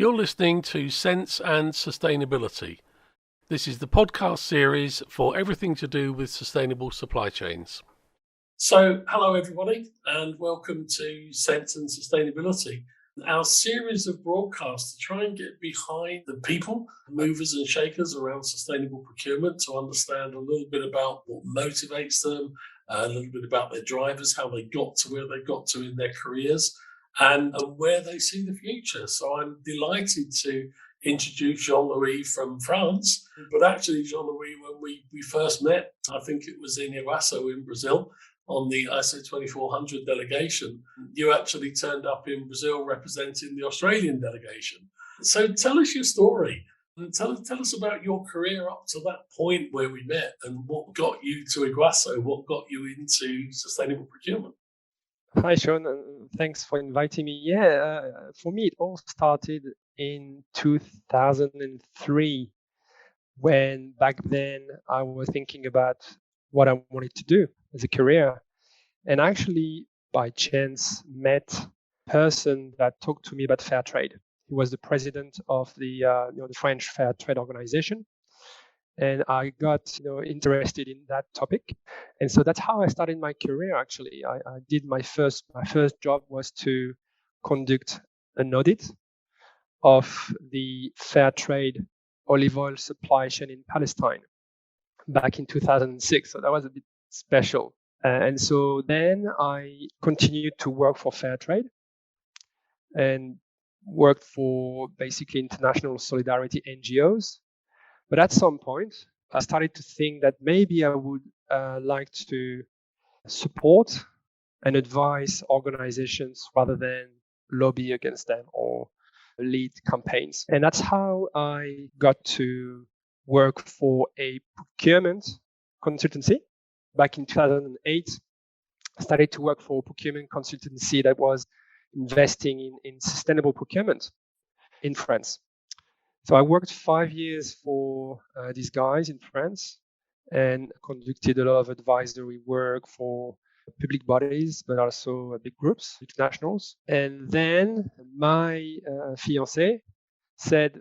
You're listening to Sense and Sustainability. This is the podcast series for everything to do with sustainable supply chains. So, hello everybody, and welcome to Sense and Sustainability, our series of broadcasts to try and get behind the people, movers and shakers around sustainable procurement, to understand a little bit about what motivates them, a little bit about their drivers, how they got to where they got to in their careers, and where they see the future. So I'm delighted to introduce Jean-Louis from France. But actually, Jean-Louis, when we first met, I think it was in Iguazu in Brazil on the ISO 2400 delegation. You actually turned up in Brazil representing the Australian delegation. So tell us your story. And tell us about your career up to that point where we met and what got you to Iguazu, what got you into sustainable procurement. Hi, Sean, and thanks for inviting me. For me, it all started in 2003, when back then I was thinking about what I wanted to do as a career. And actually, by chance, met a person that talked to me about fair trade. He was the president of the French Fair Trade Organization. And I got interested in that topic, and so that's how I started my career. Actually, I did my first job was to conduct an audit of the fair trade olive oil supply chain in Palestine back in 2006. So that was a bit special. And so then I continued to work for fair trade and worked for basically international solidarity NGOs. But at some point, I started to think that maybe I would like to support and advise organizations rather than lobby against them or lead campaigns. And that's how I got to work for a procurement consultancy. Back in 2008, I started to work for a procurement consultancy that was investing in sustainable procurement in France. So I worked 5 years for these guys in France and conducted a lot of advisory work for public bodies, but also big groups, internationals. And then my fiancée said,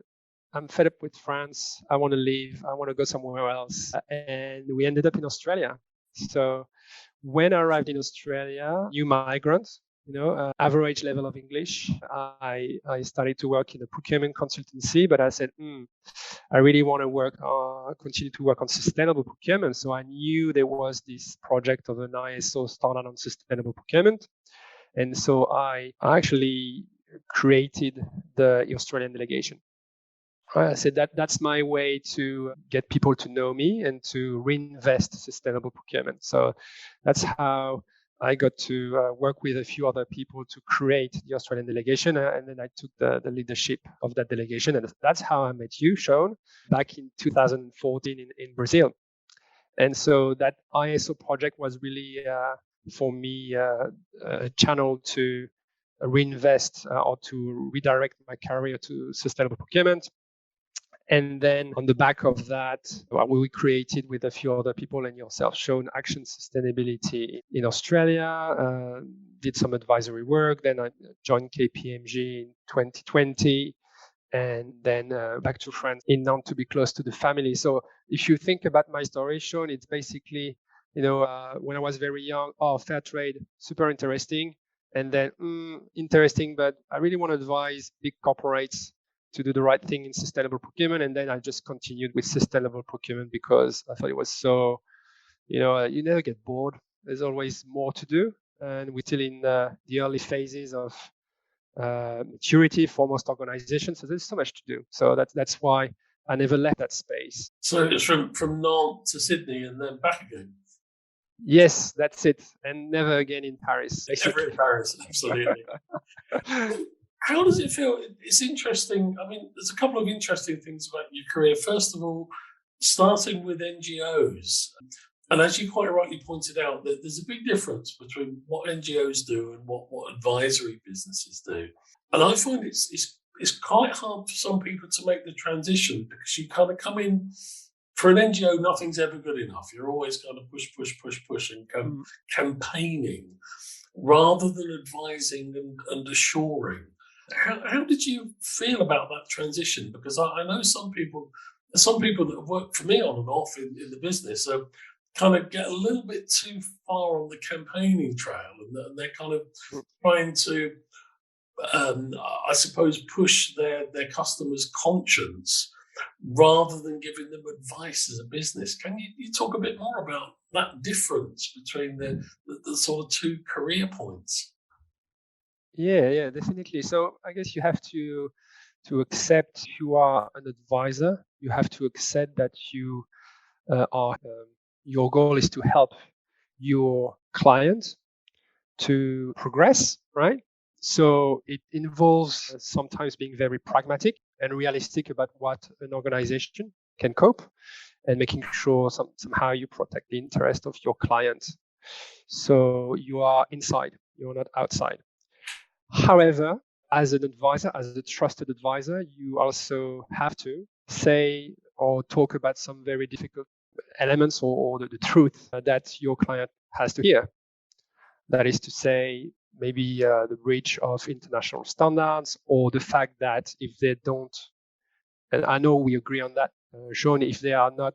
I'm fed up with France. I want to leave. I want to go somewhere else. And we ended up in Australia. So when I arrived in Australia, new migrant, average level of English. I started to work in a procurement consultancy, but I said, I really want to continue to work on sustainable procurement. So I knew there was this project of an ISO standard on sustainable procurement. And so I actually created the Australian delegation. I said that's my way to get people to know me and to reinvest sustainable procurement. So that's how I got to work with a few other people to create the Australian delegation, and then I took the leadership of that delegation. And that's how I met you, Sean, back in 2014 in Brazil. And so that ISO project was really, for me, a channel to reinvest or to redirect my career to sustainable procurement. And then on the back of that, we created with a few other people and yourself, Sean, Action Sustainability in Australia, did some advisory work. Then I joined KPMG in 2020, and then back to France in Nantes to be close to the family. So if you think about my story, Sean, it's basically, when I was very young, fair trade, super interesting. And then interesting, but I really want to advise big corporates to do the right thing in sustainable procurement. And then I just continued with sustainable procurement because I thought it was so, you never get bored. There's always more to do. And we're still in the early phases of maturity for most organizations. So there's so much to do. So that's why I never left that space. So it's from Nantes to Sydney and then back again? Yes, that's it. And never again in Paris. Never in Paris, absolutely. How does it feel? It's interesting. I mean, there's a couple of interesting things about your career. First of all, starting with NGOs. And as you quite rightly pointed out, that there's a big difference between what NGOs do and what advisory businesses do. And I find it's quite hard for some people to make the transition because you kind of come in. For an NGO, nothing's ever good enough. You're always kind of push and campaigning rather than advising and assuring. How did you feel about that transition? Because I know some people that have worked for me on and off in the business kind of get a little bit too far on the campaigning trail, and they're kind of trying to, I suppose, push their customers' conscience rather than giving them advice as a business. Can you talk a bit more about that difference between the sort of two career points? Yeah, definitely. So I guess you have to accept you are an advisor. You have to accept that you are your goal is to help your client to progress, right? So it involves sometimes being very pragmatic and realistic about what an organization can cope, and making sure somehow you protect the interest of your client. So you are inside, you're not outside. However, as an advisor, as a trusted advisor, you also have to say or talk about some very difficult elements, or the truth that your client has to hear. That is to say, maybe the breach of international standards, or the fact that if they don't, and I know we agree on that, Sean, if they are not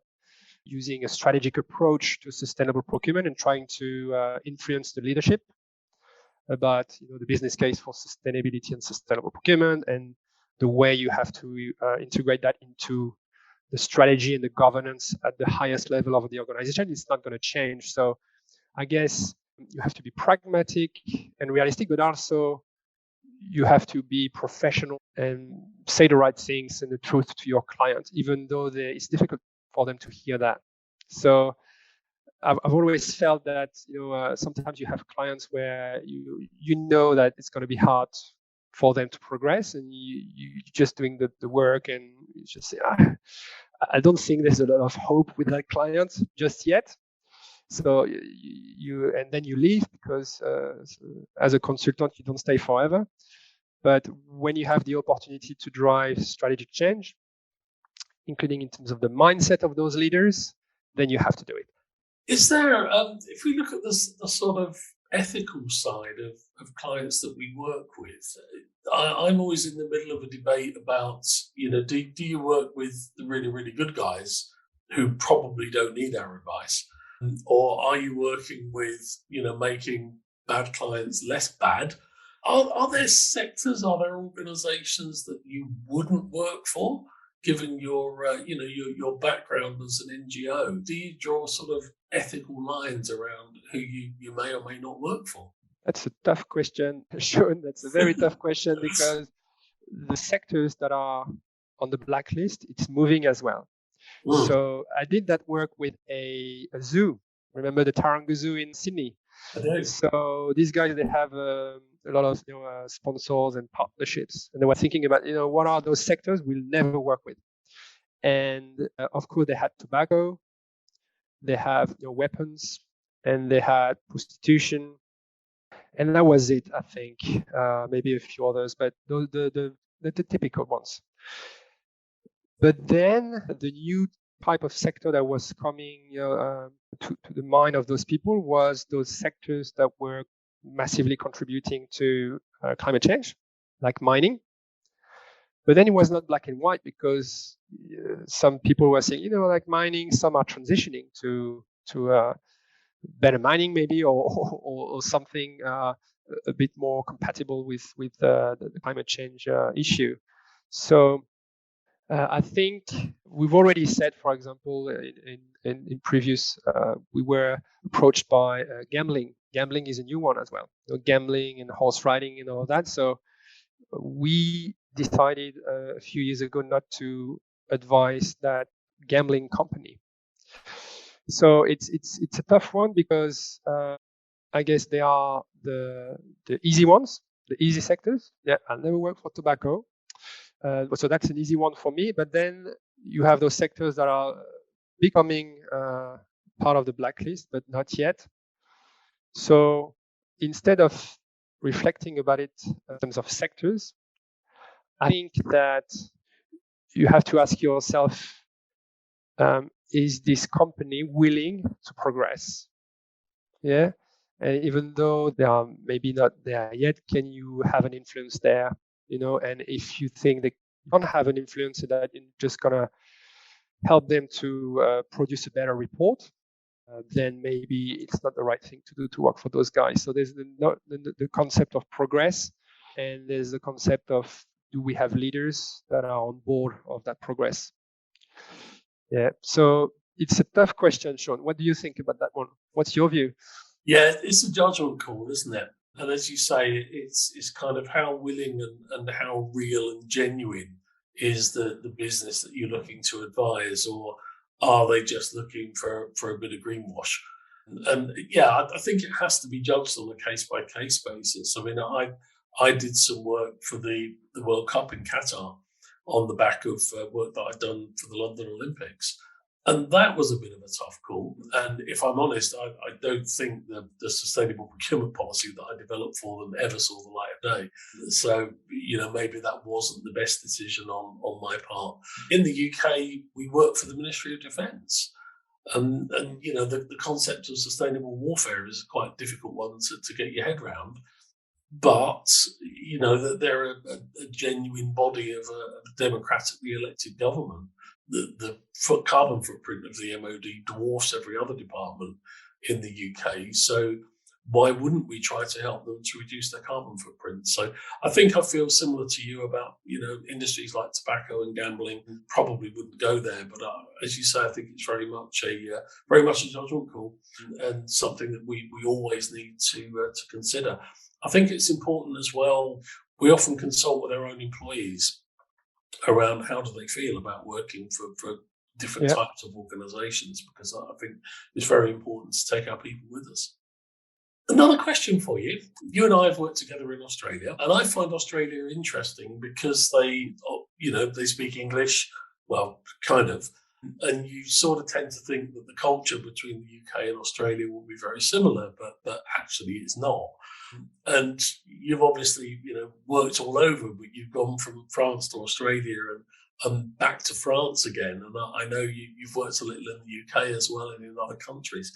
using a strategic approach to sustainable procurement and trying to influence the leadership about the business case for sustainability and sustainable procurement, and the way you have to integrate that into the strategy and the governance at the highest level of the organization, it's not going to change. So I guess you have to be pragmatic and realistic, but also you have to be professional and say the right things and the truth to your client, even though it's difficult for them to hear that. So I've always felt that sometimes you have clients where you know that it's going to be hard for them to progress, and you're just doing the work, and you just say, I don't think there's a lot of hope with that client just yet. So and then you leave, because as a consultant you don't stay forever. But when you have the opportunity to drive strategic change, including in terms of the mindset of those leaders, then you have to do it. Is there, if we look at the sort of ethical side of clients that we work with, I'm always in the middle of a debate about, do you work with the really, really good guys who probably don't need our advice? Or are you working with, making bad clients less bad? Are there sectors, are there organizations that you wouldn't work for, given your your background as an NGO? Do you draw sort of ethical lines around who you may or may not work for? That's a tough question, Sean. That's a very tough question, because the sectors that are on the blacklist, it's moving as well. So I did that work with a zoo. Remember the Taronga Zoo in Sydney? I do. So these guys, they have a lot of sponsors and partnerships, and they were thinking about what are those sectors we'll never work with. And of course, they had tobacco, they have weapons, and they had prostitution, and that was it. I think maybe a few others, but those the typical ones. But then the new type of sector that was coming to the mind of those people was those sectors that were massively contributing to climate change, like mining. But then it was not black and white, because some people were saying, like mining, some are transitioning to better mining maybe, or something a bit more compatible with the climate change issue. So I think we've already said, for example, in previous, we were approached by gambling. Gambling is a new one as well. Gambling and horse riding and all of that. So we decided a few years ago not to advise that gambling company. So it's a tough one, because I guess they are the easy ones, the easy sectors. Yeah, I'll never work for tobacco. So that's an easy one for me. But then you have those sectors that are becoming part of the blacklist, but not yet. So instead of reflecting about it in terms of sectors, I think that you have to ask yourself, is this company willing to progress? Yeah. And even though they are maybe not there yet, can you have an influence there? and if you think they don't have an influence in that, you're just gonna help them to produce a better report, then maybe it's not the right thing to do to work for those guys. So there's the concept of progress, and there's the concept of, do we have leaders that are on board of that progress? Yeah. So it's a tough question, Sean. What do you think about that one? What's your view? Yeah, it's a judgment call, isn't it? And as you say, it's kind of how willing and how real and genuine is the business that you're looking to advise, or are they just looking for a bit of greenwash? And yeah, I think it has to be judged on a case by case basis. I mean, I did some work for the World Cup in Qatar on the back of work that I'd done for the London Olympics. And that was a bit of a tough call. And if I'm honest, I don't think the sustainable procurement policy that I developed for them ever saw the light of day. So, maybe that wasn't the best decision on my part. In the UK, we work for the Ministry of Defence. And the concept of sustainable warfare is quite a difficult one to get your head around. But, that they're a genuine body of a democratically elected government. The carbon footprint of the MOD dwarfs every other department in the UK. So why wouldn't we try to help them to reduce their carbon footprint? So I think I feel similar to you about, industries like tobacco and gambling probably wouldn't go there. But as you say, I think it's very much a judgment call, and something that we always need to consider. I think it's important as well. We often consult with our own employees around how do they feel about working for different types of organisations, because I think it's very important to take our people with us. Another question for you. You and I have worked together in Australia, and I find Australia interesting because they speak English, well, kind of, and you sort of tend to think that the culture between the UK and Australia will be very similar, but actually it's not. And you've obviously, worked all over, but you've gone from France to Australia and back to France again. And I know you've worked a little in the UK as well and in other countries.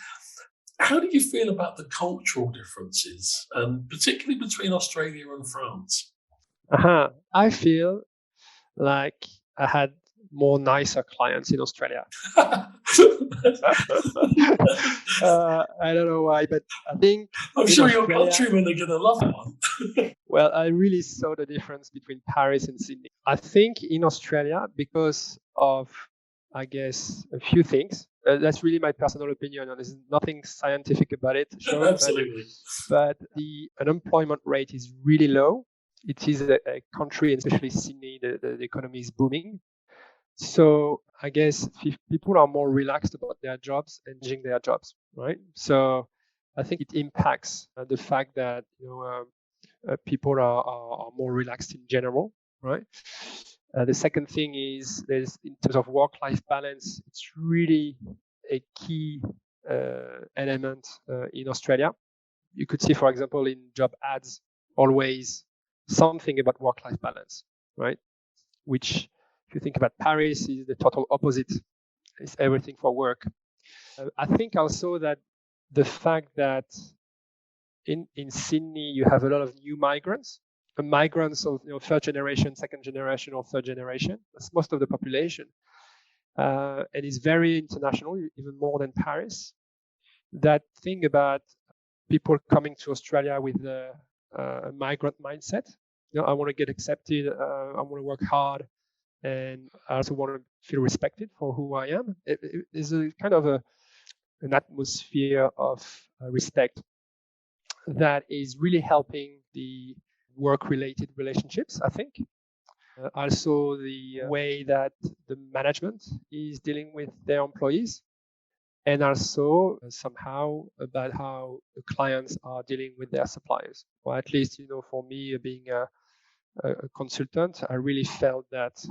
How do you feel about the cultural differences, particularly between Australia and France? I feel like I had more nicer clients in Australia. I don't know why, but I think I'm sure your countrymen are going to love that one. Well, I really saw the difference between Paris and Sydney. I think in Australia, because of, I guess, a few things. That's really my personal opinion, and there's nothing scientific about it. Sure, absolutely. But the unemployment rate is really low. It is a country, especially Sydney, the economy is booming. So I guess people are more relaxed about their jobs and changing their jobs, right? So I think it impacts the fact that people are more relaxed in general, right? The second thing is, there's, in terms of work-life balance, it's really a key element in Australia. You could see, for example, in job ads, always something about work-life balance, right? Which, if you think about Paris, is the total opposite. It's everything for work. I think also that the fact that in Sydney you have a lot of new migrants, migrants of third generation, second generation, or third generation. That's most of the population, and it's very international, even more than Paris. That thing about people coming to Australia with a migrant mindset. I want to get accepted. I want to work hard. And I also want to feel respected for who I am. It is a kind of an atmosphere of respect that is really helping the work-related relationships, I think. Also, the way that the management is dealing with their employees, and also somehow about how the clients are dealing with their suppliers. Or at least, for me, being a consultant, I really felt that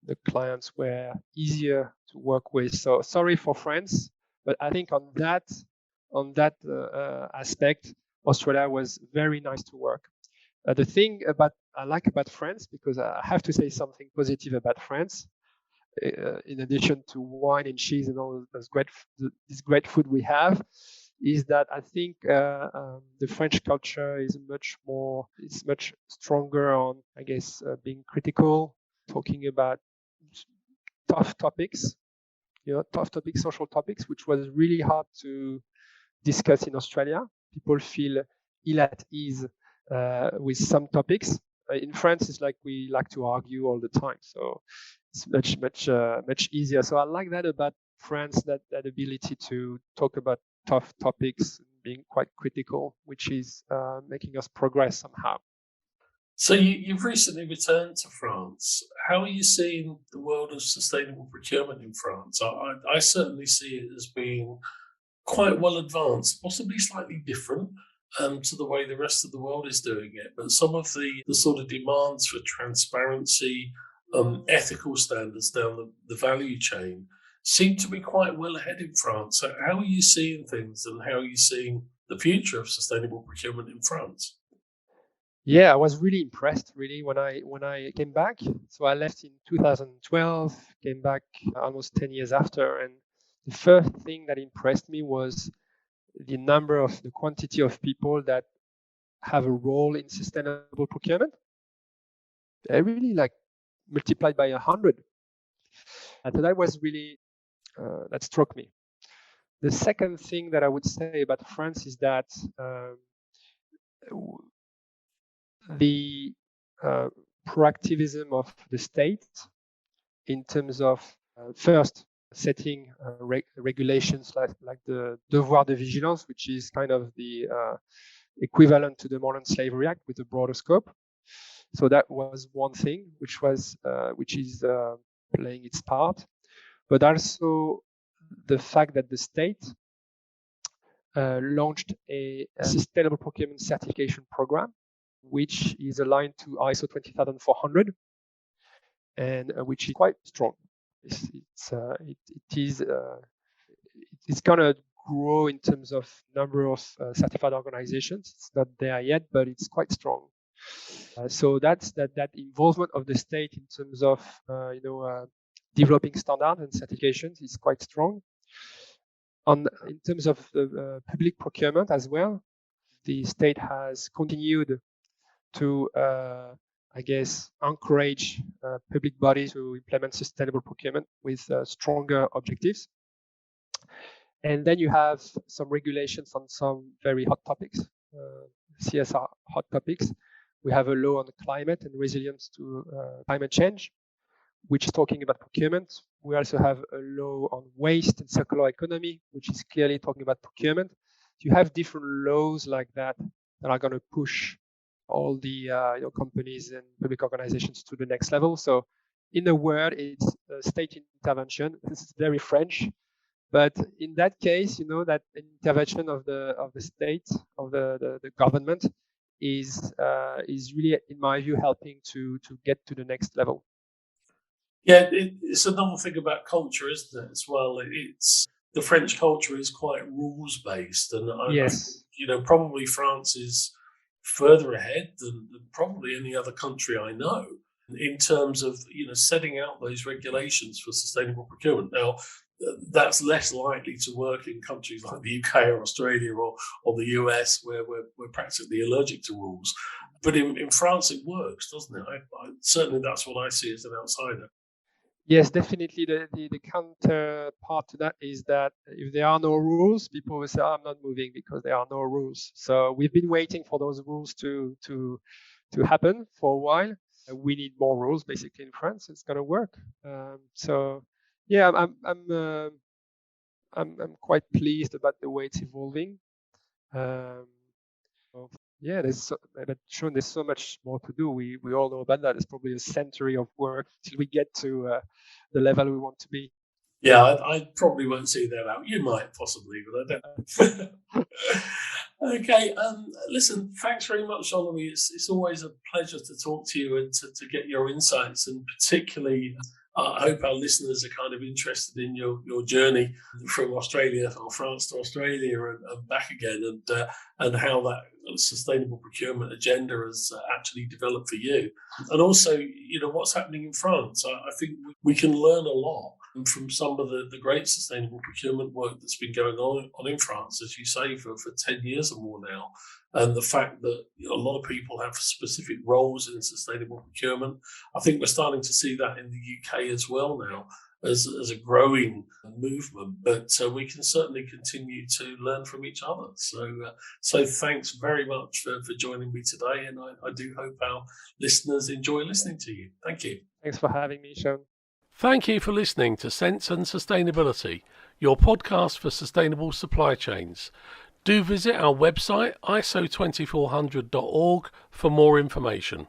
the clients were easier to work with. So sorry for France, but I think on that aspect, Australia was very nice to work. The thing I like about France, because I have to say something positive about France, in addition to wine and cheese and all this great food we have, is that I think the French culture is much stronger on, I guess, being critical, talking about tough topics, social topics, which was really hard to discuss in Australia. People feel ill at ease with some topics. In France, it's like we like to argue all the time, so it's much easier. So I like that about France, that ability to talk about tough topics, being quite critical, which is making us progress somehow. So you've recently returned to France. How are you seeing the world of sustainable procurement in France? I certainly see it as being quite well advanced, possibly slightly different to the way the rest of the world is doing it. But some of the sort of demands for transparency, ethical standards down the value chain seem to be quite well ahead in France. So how are you seeing things, and how are you seeing the future of sustainable procurement in France? Yeah, I was really impressed really when I came back. So I left in 2012, came back almost 10 years after, and the first thing that impressed me was the quantity of people that have a role in sustainable procurement. They really like multiplied by 100. And so that was really that struck me. The second thing that I would say about France is that the proactivism of the state in terms of first setting regulations like the devoir de vigilance, which is kind of the equivalent to the Modern Slavery Act with a broader scope. So that was one thing which is playing its part, but also the fact that the state launched a sustainable procurement certification program, which is aligned to ISO 20400, and which is quite strong. It's gonna grow in terms of number of certified organizations. It's not there yet, but it's quite strong. So that's that involvement of the state in terms of developing standards and certifications is quite strong. In terms of the public procurement as well, the state has continued to encourage public bodies to implement sustainable procurement with stronger objectives. And then you have some regulations on some very hot topics, CSR hot topics. We have a law on climate and resilience to climate change, which is talking about procurement. We also have a law on waste and circular economy, which is clearly talking about procurement. So you have different laws like that are going to push all the companies and public organizations to the next level. So in a word, it's state intervention. This is very French, but in that case, that intervention of the state, of the government is really, in my view, helping to get to the next level. Yeah, it's another thing about culture, isn't it? As well, it's the French culture is quite rules based, and yes, probably France is further ahead than probably any other country I know in terms of setting out those regulations for sustainable procurement. Now, that's less likely to work in countries like the UK or Australia or the US, where we're practically allergic to rules. But in France, it works, doesn't it? Certainly, that's what I see as an outsider. Yes, definitely. The counterpart to that is that if there are no rules, people will say, "I'm not moving because there are no rules." So we've been waiting for those rules to happen for a while. We need more rules, basically, in France. It's going to work. So, yeah, I'm quite pleased about the way it's evolving. Yeah, there's so much more to do. We all know about that. It's probably a century of work till we get to the level we want to be. Yeah, I probably won't see that out. You might possibly, but I don't. Okay, listen, thanks very much, Olivier. It's always a pleasure to talk to you and to get your insights, and particularly I hope our listeners are kind of interested in your journey from Australia or France to Australia and back again, and how that sustainable procurement agenda has actually developed for you, and also what's happening in France. I think we can learn a lot from some of the great sustainable procurement work that's been going on in France, as you say, for 10 years or more now. And the fact that a lot of people have specific roles in sustainable procurement. I think we're starting to see that in the UK as well now as a growing movement. But we can certainly continue to learn from each other. So thanks very much for joining me today. And I do hope our listeners enjoy listening to you. Thank you. Thanks for having me, Sean. Thank you for listening to Sense and Sustainability, your podcast for sustainable supply chains. Do visit our website iso2400.org for more information.